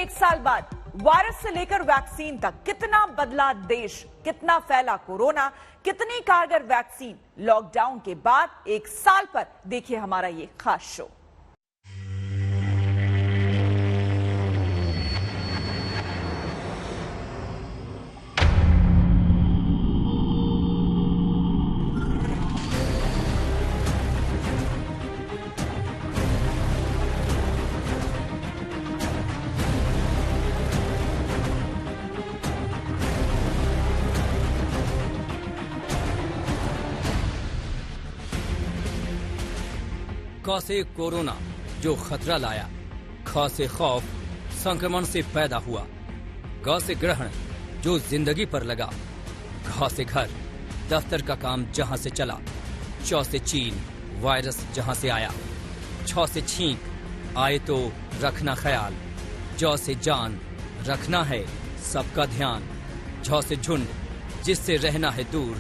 एक साल बाद वायरस से लेकर वैक्सीन तक कितना बदला देश, कितना फैला कोरोना, कितनी कारगर वैक्सीन। लॉकडाउन के बाद एक साल पर देखिए हमारा ये खास शो। क से कोरोना जो खतरा लाया, ख से खौफ संक्रमण से पैदा हुआ, ग से ग्रहण जो जिंदगी पर लगा, घ से घर दफ्तर का काम जहां से चला, च से चीन वायरस जहां से आया, छ से छींक आए तो रखना ख्याल, ज से जान रखना है सबका ध्यान, झ से झुंड जिससे रहना है दूर,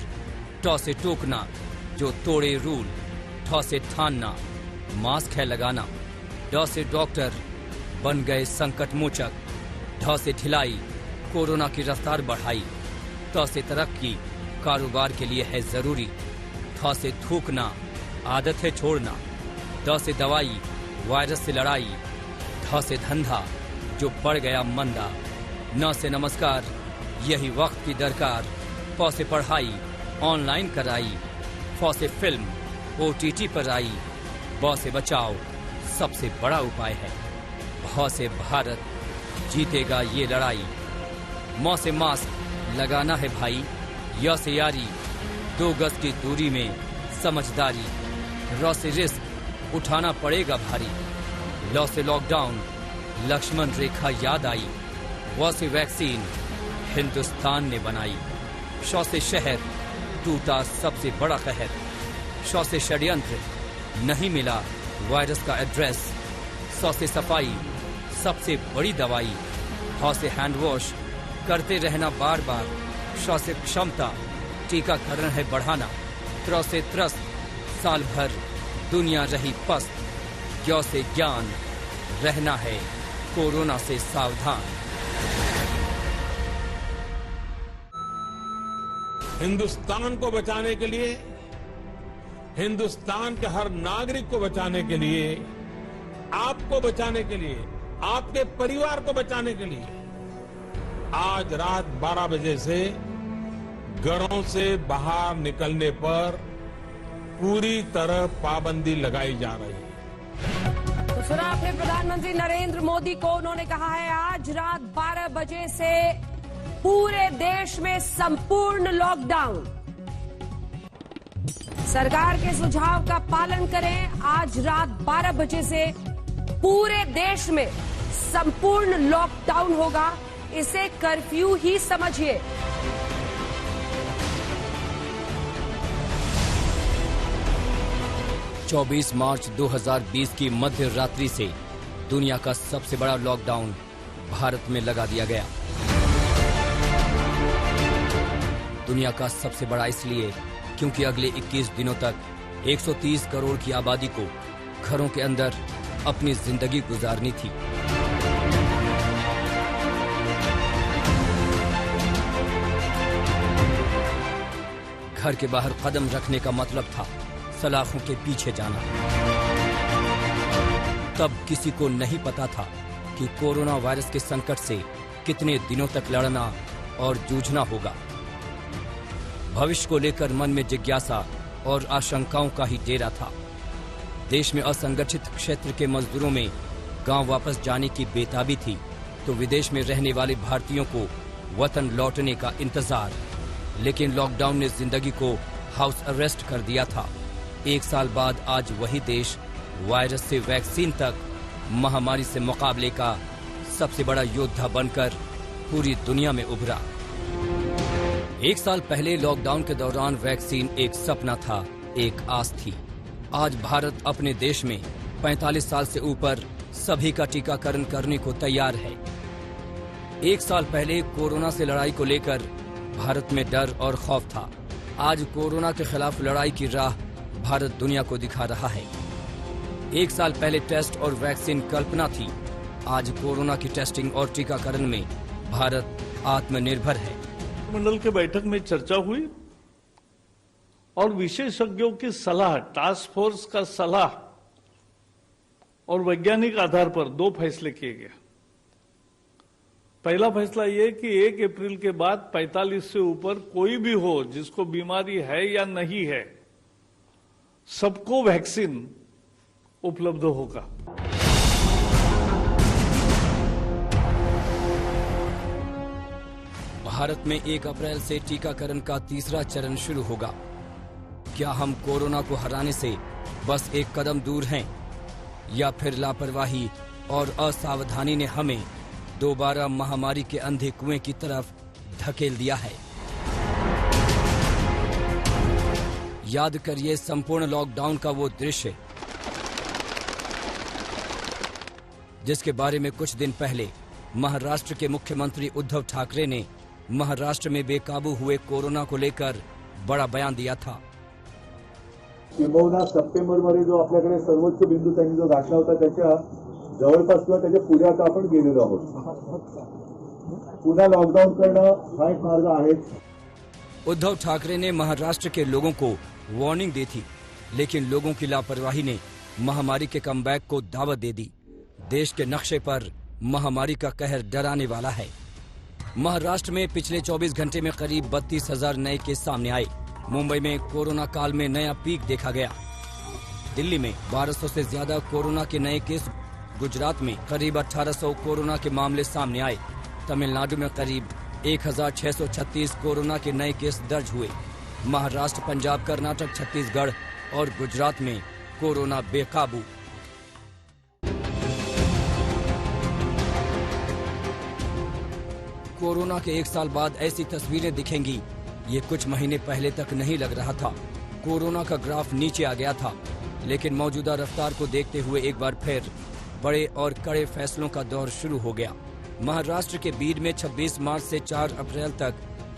ट से टोकना जो तोड़े रूल, ठ से ठानना मास्क है लगाना, ड से डॉक्टर बन गए संकट मोचक, ढ से ढिलाई कोरोना की रफ्तार बढ़ाई, त से तरक्की कारोबार के लिए है जरूरी, थ से थूकना आदत है छोड़ना, द से दवाई वायरस से लड़ाई, ध से धंधा जो बढ़ गया मंदा, न से नमस्कार यही वक्त की दरकार, प से पढ़ाई ऑनलाइन कराई, फ से फिल्म OTT पर आई, ब से बचाव सबसे बड़ा उपाय है, भ से भारत जीतेगा ये लड़ाई, म से मास्क लगाना है भाई, य से यारी 2 गज की दूरी में समझदारी, र से रिस्क उठाना पड़ेगा भारी, ल से लॉकडाउन लक्ष्मण रेखा याद आई, व से वैक्सीन हिंदुस्तान ने बनाई, श से शहर टूटा सबसे बड़ा कहर, श से षड्यंत्र नहीं मिला वायरस का एड्रेस, स से सफाई सबसे बड़ी दवाई, ह से हैंड वॉश करते रहना बार बार, श से क्षमता टीकाकरण है बढ़ाना, त्र से त्रस्त साल भर दुनिया रही पस्त, य से ज्ञान रहना है कोरोना से सावधान। हिंदुस्तान को बचाने के लिए, हिंदुस्तान के हर नागरिक को बचाने के लिए, आपको बचाने के लिए, आपके परिवार को बचाने के लिए आज रात 12 बजे से घरों से बाहर निकलने पर पूरी तरह पाबंदी लगाई जा रही है। तो सुना आपने प्रधानमंत्री नरेंद्र मोदी को, उन्होंने कहा है आज रात 12 बजे से पूरे देश में संपूर्ण लॉकडाउन। सरकार के सुझाव का पालन करें, आज रात 12 बजे से पूरे देश में संपूर्ण लॉकडाउन होगा, इसे कर्फ्यू ही समझिए। चौबीस मार्च 2020 की मध्य रात्रि से दुनिया का सबसे बड़ा लॉकडाउन भारत में लगा दिया गया। दुनिया का सबसे बड़ा इसलिए क्योंकि अगले 21 दिनों तक 130 करोड़ की आबादी को घरों के अंदर अपनी जिंदगी गुजारनी थी। घर के बाहर कदम रखने का मतलब था सलाखों के पीछे जाना। तब किसी को नहीं पता था कि कोरोना वायरस के संकट से कितने दिनों तक लड़ना और जूझना होगा। भविष्य को लेकर मन में जिज्ञासा और आशंकाओं का ही डेरा था। देश में असंगठित क्षेत्र के मजदूरों में गांव वापस जाने की बेताबी थी, तो विदेश में रहने वाले भारतीयों को वतन लौटने का इंतजार। लेकिन लॉकडाउन ने जिंदगी को हाउस अरेस्ट कर दिया था। एक साल बाद आज वही देश वायरस से वैक्सीन तक महामारी से मुकाबले का सबसे बड़ा योद्धा बनकर पूरी दुनिया में उभरा। एक साल पहले लॉकडाउन के दौरान वैक्सीन एक सपना था, एक आस थी। आज भारत अपने देश में 45 साल से ऊपर सभी का टीकाकरण करने को तैयार है। एक साल पहले कोरोना से लड़ाई को लेकर भारत में डर और खौफ था। आज कोरोना के खिलाफ लड़ाई की राह भारत दुनिया को दिखा रहा है। एक साल पहले टेस्ट और वैक्सीन कल्पना थी, आज कोरोना की टेस्टिंग और टीकाकरण में भारत आत्मनिर्भर है। मंडल के बैठक में चर्चा हुई और विशेषज्ञों की सलाह, टास्क फोर्स का सलाह और वैज्ञानिक आधार पर 2 फैसले किए गए। पहला फैसला यह कि 1 अप्रैल के बाद 45 से ऊपर कोई भी हो जिसको बीमारी है या नहीं है, सबको वैक्सीन उपलब्ध होगा। भारत में 1 अप्रैल से टीकाकरण का तीसरा चरण शुरू होगा। क्या हम कोरोना को हराने से बस एक कदम दूर हैं, या फिर लापरवाही और असावधानी ने हमें दोबारा महामारी के अंधे कुएं की तरफ धकेल दिया है? याद करिए संपूर्ण लॉकडाउन का वो दृश्य जिसके बारे में कुछ दिन पहले महाराष्ट्र के मुख्यमंत्री उद्धव ठाकरे ने महाराष्ट्र में बेकाबू हुए कोरोना को लेकर बड़ा बयान दिया था। किंबहुना सप्टेंबरमध्ये जो आपल्याकडे सर्वोच्च बिंदू त्यांनी जो गाठला होता त्याच्या जवळपास किंवा त्याच्या पुढे आता आपण गेलेलो आहोत। पुन्हा लॉकडाऊन करणं हा एक मार्ग आहे। उद्धव ठाकरे ने महाराष्ट्र के लोगों को वार्निंग दी थी, लेकिन लोगों की लापरवाही ने महामारी के कमबैक को दावत दे दी। देश के नक्शे पर महामारी का कहर डराने वाला है। महाराष्ट्र में पिछले 24 घंटे में करीब 32,000 नए केस सामने आए। मुंबई में कोरोना काल में नया पीक देखा गया। दिल्ली में 1200 से ज्यादा कोरोना के नए केस, गुजरात में करीब 1800 कोरोना के मामले सामने आए। तमिलनाडु में करीब 1636 कोरोना के नए केस दर्ज हुए। महाराष्ट्र, पंजाब, कर्नाटक, छत्तीसगढ़ और गुजरात में कोरोना बेकाबू। कोरोना के 1 साल बाद ऐसी तस्वीरें दिखेंगी, ये कुछ महीने पहले तक नहीं लग रहा था। कोरोना का ग्राफ नीचे आ गया था, लेकिन मौजूदा रफ्तार को देखते हुए एक बार फिर बड़े और कड़े फैसलों का दौर शुरू हो गया। महाराष्ट्र के बीड में 26 मार्च से 4 अप्रैल तक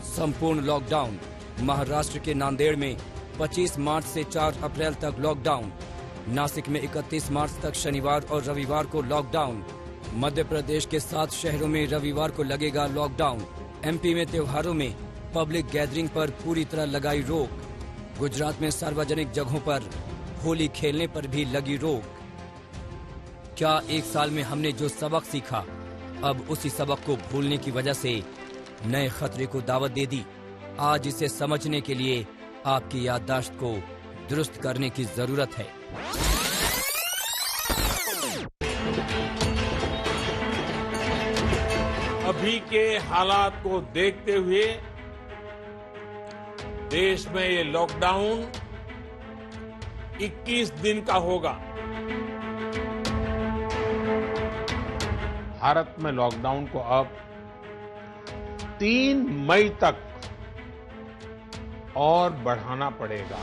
संपूर्ण लॉकडाउन। महाराष्ट्र के नांदेड़ में 25 मार्च से 4 अप्रैल तक लॉकडाउन। नासिक में 31 मार्च तक शनिवार और रविवार को लॉकडाउन। मध्य प्रदेश के 7 शहरों में रविवार को लगेगा लॉकडाउन। एमपी में त्योहारों में पब्लिक गैदरिंग पर पूरी तरह लगाई रोक। गुजरात में सार्वजनिक जगहों पर होली खेलने पर भी लगी रोक। क्या 1 साल में हमने जो सबक सीखा, अब उसी सबक को भूलने की वजह से नए खतरे को दावत दे दी? आज इसे समझने के लिए आपकी याददाश्त को दुरुस्त करने की जरूरत है। अभी के हालात को देखते हुए देश में ये लॉकडाउन 21 दिन का होगा। भारत में लॉकडाउन को अब 3 मई तक और बढ़ाना पड़ेगा।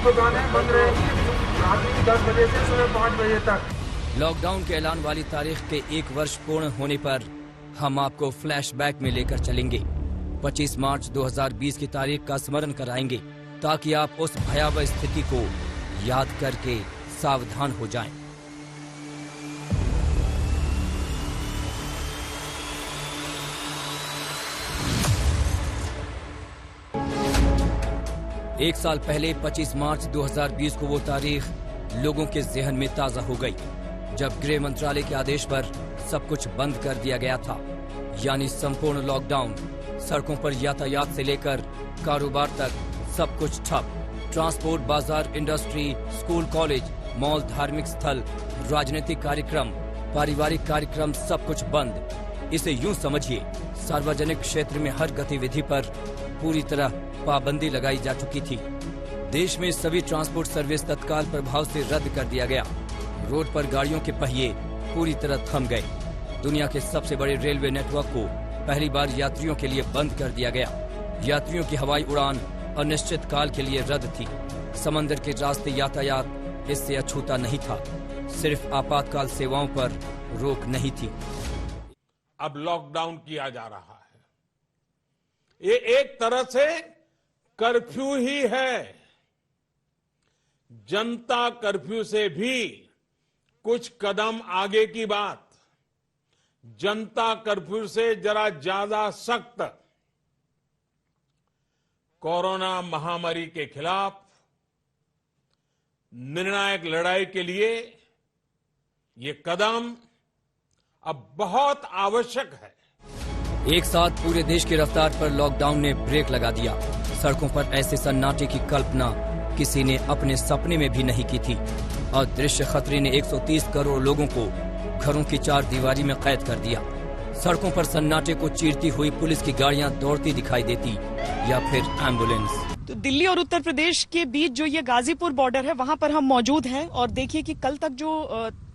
दुकानें बंद रहेंगी रात 10 बजे से सुबह 5 बजे तक। लॉकडाउन के ऐलान वाली तारीख के 1 वर्ष पूर्ण होने पर हम आपको फ्लैशबैक में लेकर चलेंगे। 25 मार्च 2020 की तारीख का स्मरण कराएंगे, ताकि आप उस भयावह स्थिति को याद करके सावधान हो जाएं। एक साल पहले 25 मार्च 2020 को वो तारीख लोगों के जहन में ताजा हो गई, जब गृह मंत्रालय के आदेश पर सब कुछ बंद कर दिया गया था, यानी संपूर्ण लॉकडाउन। सड़कों पर यातायात से लेकर कारोबार तक सब कुछ ठप। ट्रांसपोर्ट, बाजार, इंडस्ट्री, स्कूल, कॉलेज, मॉल, धार्मिक स्थल, राजनीतिक कार्यक्रम, पारिवारिक कार्यक्रम, सब कुछ बंद। इसे यूं समझिए, सार्वजनिक क्षेत्र में हर गतिविधि पर पूरी तरह पाबंदी लगाई जा चुकी थी। देश में सभी ट्रांसपोर्ट सर्विस तत्काल प्रभाव से रद्द कर दिया गया। रोड पर गाड़ियों के पहिए पूरी तरह थम गए। दुनिया के सबसे बड़े रेलवे नेटवर्क को पहली बार यात्रियों के लिए बंद कर दिया गया। यात्रियों की हवाई उड़ान अनिश्चित काल के लिए रद्द थी। समंदर के रास्ते यातायात इससे अछूता नहीं था। सिर्फ आपातकाल सेवाओं पर रोक नहीं थी। अब लॉकडाउन किया जा रहा है। ये एक तरह से कर्फ्यू ही है। जनता कर्फ्यू से भी कुछ कदम आगे की बात, जनता कर्फ्यू से जरा ज्यादा सख्त कोरोना महामारी के खिलाफ निर्णायक लड़ाई के लिए ये कदम अब बहुत आवश्यक है। एक साथ पूरे देश की रफ्तार पर लॉकडाउन ने ब्रेक लगा दिया। सड़कों पर ऐसे सन्नाटे की कल्पना किसी ने अपने सपने में भी नहीं की थी। अदृश्य खतरे ने 130 करोड़ लोगों को घरों की चार दीवारी में कैद कर दिया। सड़कों पर सन्नाटे को चीरती हुई पुलिस की गाड़ियां दौड़ती दिखाई देती या फिर एम्बुलेंस। तो दिल्ली और उत्तर प्रदेश के बीच जो ये गाजीपुर बॉर्डर है वहां पर हम मौजूद हैं और देखिए कि कल तक जो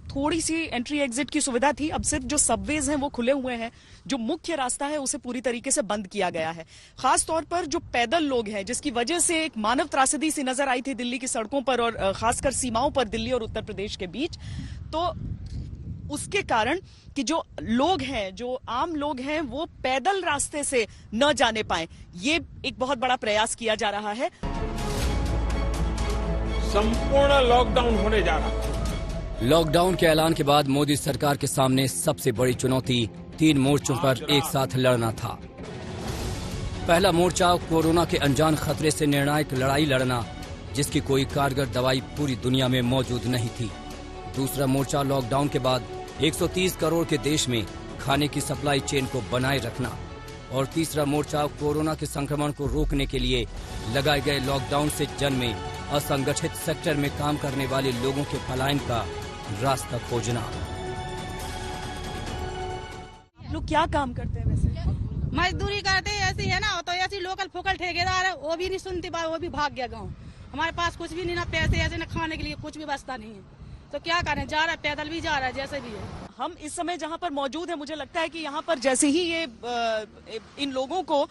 थोड़ी सी एंट्री एग्जिट की सुविधा थी, अब सिर्फ जो सबवेज हैं वो खुले हुए हैं। जो मुख्य रास्ता है उसे पूरी तरीके से बंद किया गया है। खास तौर पर जो पैदल लोग हैं, जिसकी वजह से एक मानव त्रासदी सी नजर आई थी दिल्ली की सड़कों पर और खासकर सीमाओं पर दिल्ली और उत्तर प्रदेश के बीच, तो उसके कारण कि जो लोग हैं, जो आम लोग हैं, वो पैदल रास्ते से न जाने पाए, ये एक बहुत बड़ा प्रयास किया जा रहा है। संपूर्ण लॉकडाउन होने जा रहा है। लॉकडाउन के ऐलान के बाद मोदी सरकार के सामने सबसे बड़ी चुनौती 3 मोर्चों पर एक साथ लड़ना था। पहला मोर्चा कोरोना के अनजान खतरे से निर्णायक लड़ाई लड़ना, जिसकी कोई कारगर दवाई पूरी दुनिया में मौजूद नहीं थी। दूसरा मोर्चा लॉकडाउन के बाद 130 करोड़ के देश में खाने की सप्लाई चेन को बनाए रखना। और तीसरा मोर्चा कोरोना के संक्रमण को रोकने के लिए लगाए गए लॉकडाउन से जन्मे असंगठित सेक्टर में काम करने वाले लोगों के पलायन का रास्ता खोजना। लोग क्या काम करते हैं वैसे? मजदूरी करते हैं, ऐसी है ना, तो ऐसी लोकल फोकल ठेकेदार है, वो भी नहीं सुनती बात, वो भी भाग गया गाँव। हमारे पास कुछ भी नहीं, ना पैसे ऐसे ना खाने के लिए कुछ भी बचता नहीं है, तो क्या करें, जा रहा है, पैदल भी जा रहा है, जैसे भी है। हम इस समय जहां पर मौजूद है, मुझे लगता है कि यहाँ पर जैसे ही ये इन लोगों को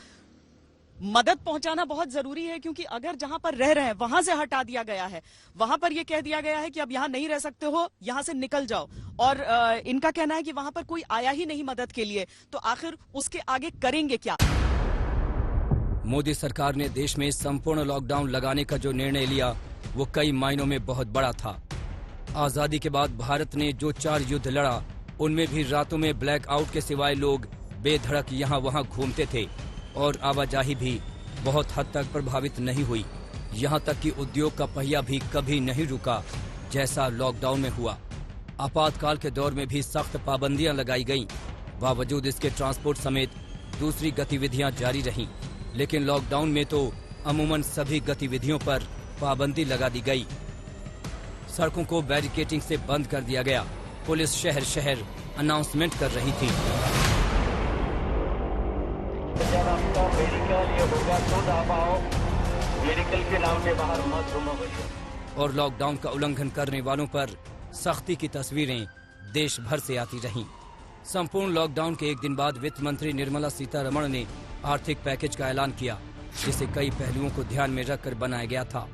मदद पहुंचाना बहुत जरूरी है, क्योंकि अगर जहां पर रह रहे हैं वहां से हटा दिया गया है, वहां पर ये कह दिया गया है कि अब यहां नहीं रह सकते हो, यहां से निकल जाओ, और इनका कहना है कि वहां पर कोई आया ही नहीं मदद के लिए, तो आखिर उसके आगे करेंगे क्या? मोदी सरकार ने देश में संपूर्ण लॉकडाउन लगाने का जो निर्णय लिया वो कई मायनों में बहुत बड़ा था। आजादी के बाद भारत ने जो 4 युद्ध लड़ा, उनमें भी रातों में ब्लैकआउट के सिवाय लोग बेधड़क यहाँ वहाँ घूमते थे और आवाजाही भी बहुत हद तक प्रभावित नहीं हुई। यहाँ तक कि उद्योग का पहिया भी कभी नहीं रुका, जैसा लॉकडाउन में हुआ। आपातकाल के दौर में भी सख्त पाबंदियां लगाई गईं। बावजूद इसके ट्रांसपोर्ट समेत दूसरी गतिविधियां जारी रहीं। लेकिन लॉकडाउन में तो अमूमन सभी गतिविधियों पर पाबंदी लगा दी गई। सड़कों को बैरिकेडिंग से बंद कर दिया गया। पुलिस शहर शहर अनाउंसमेंट कर रही थी। जब आपका मेडिकल ये होगा तो दबाओ, मेडिकल के नाम पे बाहर मत घूमो। और लॉकडाउन का उल्लंघन करने वालों पर सख्ती की तस्वीरें देश भर से आती रहीं। संपूर्ण लॉकडाउन के एक दिन बाद वित्त मंत्री निर्मला सीतारमण ने आर्थिक पैकेज का ऐलान किया, जिसे कई पहलुओं को ध्यान में रखकर बनाया गया था।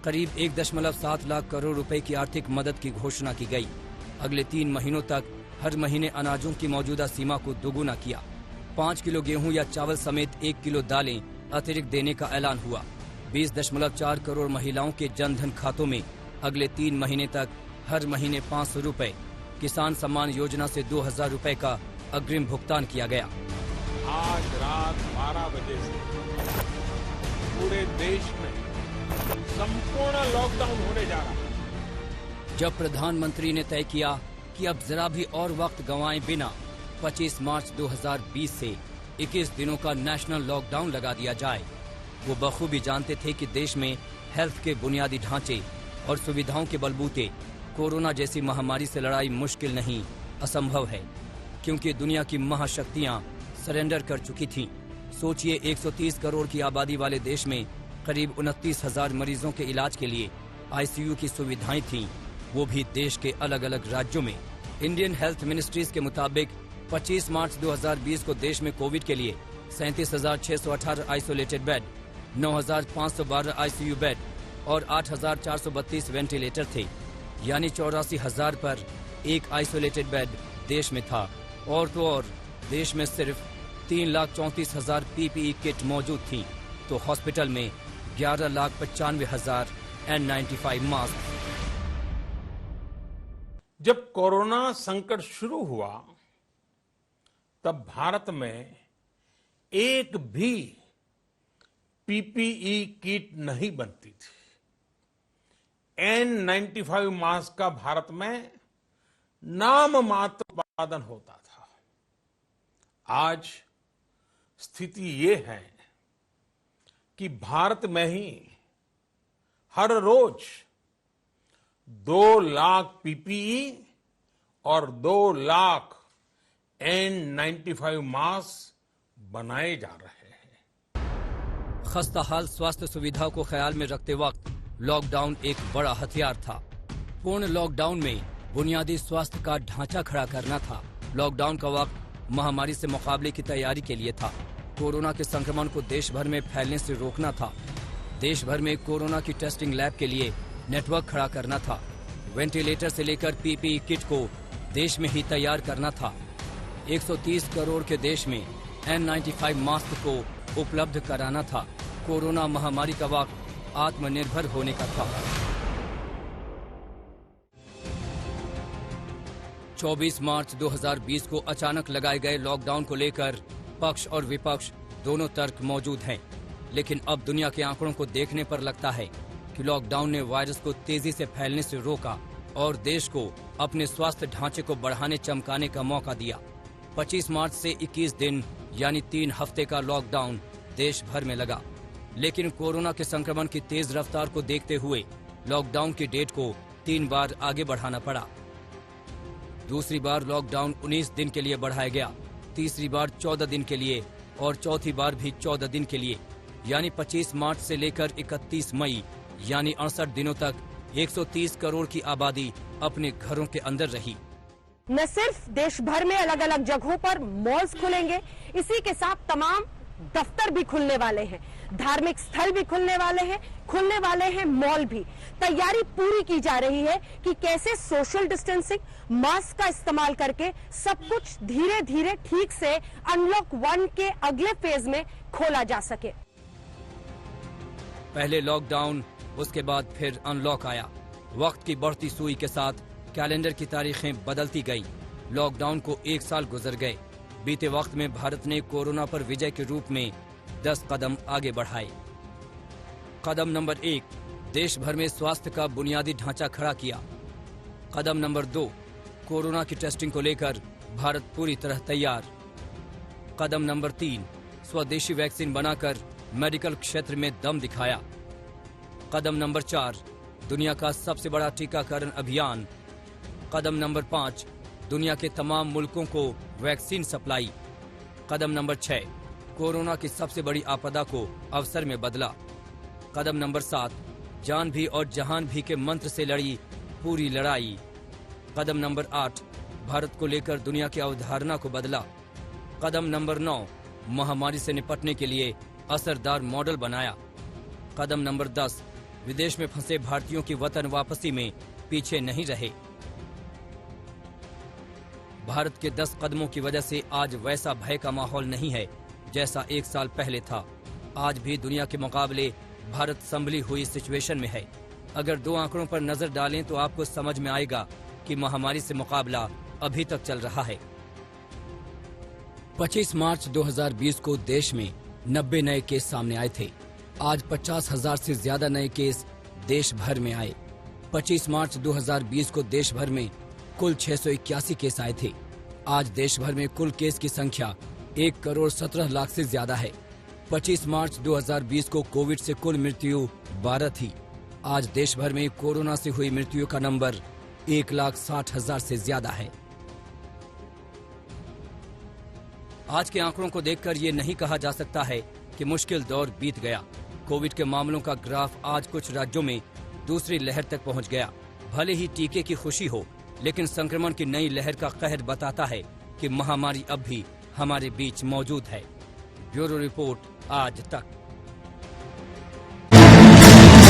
करीब 1.7 लाख करोड़ रुपए की आर्थिक मदद की घोषणा की गई। अगले 3 महीनों तक हर महीने अनाजों की मौजूदा सीमा को दोगुना किया। 5 किलो गेहूं या चावल समेत 1 किलो दालें अतिरिक्त देने का ऐलान हुआ। 20.4 करोड़ महिलाओं के जनधन खातों में अगले 3 महीने तक हर महीने 500 रुपए, किसान सम्मान योजना से 2000 रुपए का अग्रिम भुगतान किया गया। आज रात 12 बजे से पूरे देश में संपूर्ण लॉकडाउन होने जा रहा है। जब प्रधानमंत्री ने तय किया कि अब जरा भी और वक्त गंवाए बिना 25 मार्च 2020 से 21 दिनों का नेशनल लॉकडाउन लगा दिया जाए, वो बखूबी जानते थे कि देश में हेल्थ के बुनियादी ढांचे और सुविधाओं के बलबूते कोरोना जैसी महामारी से लड़ाई मुश्किल नहीं, असंभव है, क्योंकि दुनिया की महाशक्तियां सरेंडर कर चुकी थीं। सोचिए, 130 करोड़ की आबादी वाले देश में करीब 29,000 मरीजों के इलाज के लिए आईसीयू की सुविधाएं थीं, वो भी देश के अलग अलग राज्यों में। इंडियन हेल्थ मिनिस्ट्रीज के मुताबिक 25 मार्च 2020 को देश में कोविड के लिए 37,618 आइसोलेटेड बेड, 9,512 आईसीयू बेड और 8,432 वेंटिलेटर थे, यानी 84,000 पर एक आइसोलेटेड बेड देश में था। और तो और देश में सिर्फ 3,34,000 पीपीई किट मौजूद थी, तो हॉस्पिटल में 11,95,000 N95 मास्क। जब कोरोना संकट शुरू हुआ तब भारत में एक भी पीपीई किट नहीं बनती थी। N95 मास्क का भारत में नाम मात्र उत्पादन होता था। आज स्थिति ये है कि भारत में ही हर रोज 2 लाख पीपीई और 2 लाख N95 मास्क बनाए जा रहे हैं। खस्ताहाल स्वास्थ्य सुविधाओं को ख्याल में रखते वक्त लॉकडाउन एक बड़ा हथियार था। पूर्ण लॉकडाउन में बुनियादी स्वास्थ्य का ढांचा खड़ा करना था। लॉकडाउन का वक्त महामारी से मुकाबले की तैयारी के लिए था। कोरोना के संक्रमण को देश भर में फैलने से रोकना था। देश भर में कोरोना की टेस्टिंग लैब के लिए नेटवर्क खड़ा करना था। वेंटिलेटर से लेकर पीपीई किट को देश में ही तैयार करना था। 130 करोड़ के देश में N95 मास्क को उपलब्ध कराना था। कोरोना महामारी का वक्त आत्मनिर्भर होने का था। 24 मार्च 2020 को अचानक लगाए गए लॉकडाउन को लेकर पक्ष और विपक्ष दोनों तर्क मौजूद हैं। लेकिन अब दुनिया के आंकड़ों को देखने पर लगता है कि लॉकडाउन ने वायरस को तेजी से फैलने से रोका और देश को अपने स्वास्थ्य ढांचे को बढ़ाने चमकाने का मौका दिया। 25 मार्च से 21 दिन यानी 3 हफ्ते का लॉकडाउन देश भर में लगा। लेकिन कोरोना के संक्रमण की तेज रफ्तार को देखते हुए लॉकडाउन की डेट को 3 बार आगे बढ़ाना पड़ा। दूसरी बार लॉकडाउन 19 दिन के लिए बढ़ाया गया, तीसरी बार 14 दिन के लिए और चौथी बार भी 14 दिन के लिए, यानी 25 मार्च से लेकर 31 मई यानी 68 दिनों तक 130 करोड़ की आबादी अपने घरों के अंदर रही। न सिर्फ देश भर में अलग अलग जगहों पर मॉल्स खुलेंगे, इसी के साथ तमाम दफ्तर भी खुलने वाले हैं, धार्मिक स्थल भी खुलने वाले हैं मॉल भी। तैयारी पूरी की जा रही है कि कैसे सोशल डिस्टेंसिंग, मास्क का इस्तेमाल करके सब कुछ धीरे धीरे ठीक से अनलॉक 1 के अगले फेज में खोला जा सके। पहले लॉकडाउन, उसके बाद फिर अनलॉक आया। वक्त की बढ़ती सुई के साथ कैलेंडर की तारीखें बदलती गई। लॉकडाउन को 1 साल गुजर गए। बीते वक्त में भारत ने कोरोना पर विजय के रूप में 10 कदम आगे बढ़ाए। कदम नंबर 1, देश भर में स्वास्थ्य का बुनियादी ढांचा खड़ा किया। कदम नंबर 2, कोरोना की टेस्टिंग को लेकर भारत पूरी तरह तैयार। कदम नंबर 3, स्वदेशी वैक्सीन बनाकर मेडिकल क्षेत्र में दम दिखाया। कदम नंबर 4, दुनिया का सबसे बड़ा टीकाकरण अभियान। कदम नंबर 5, दुनिया के तमाम मुल्कों को वैक्सीन सप्लाई। कदम नंबर 6, कोरोना की सबसे बड़ी आपदा को अवसर में बदला। कदम नंबर 7, जान भी और जहान भी के मंत्र से लड़ी पूरी लड़ाई। कदम नंबर 8, भारत को लेकर दुनिया की अवधारणा को बदला। कदम नंबर 9, महामारी से निपटने के लिए असरदार मॉडल बनाया। कदम नंबर 10, विदेश में फंसे भारतीयों की वतन वापसी में पीछे नहीं रहे। भारत के 10 कदमों की वजह से आज वैसा भय का माहौल नहीं है जैसा 1 साल पहले था। आज भी दुनिया के मुकाबले भारत संभली हुई सिचुएशन में है। अगर 2 आंकड़ों पर नजर डालें तो आपको समझ में आएगा कि महामारी से मुकाबला अभी तक चल रहा है। 25 मार्च 2020 को देश में 90 नए केस सामने आए थे। आज 50,000 से ज्यादा नए केस देश भर में आए। 25 मार्च 2020 को देश भर में कुल 681 केस आए थे। आज देश भर में कुल केस की संख्या 1 करोड़ 17 लाख से ज्यादा है। 25 मार्च 2020 को कोविड से कुल मृत्यु 12 थी। आज देश भर में कोरोना से हुई मृत्यु का नंबर 1,60,000 से ज्यादा है। आज के आंकड़ों को देखकर ये नहीं कहा जा सकता है कि मुश्किल दौर बीत गया। कोविड के मामलों का ग्राफ आज कुछ राज्यों में दूसरी लहर तक पहुंच गया। भले ही टीके की खुशी हो, लेकिन संक्रमण की नई लहर का कहर बताता है कि महामारी अब भी हमारे बीच मौजूद है। ब्यूरो रिपोर्ट, आज तक।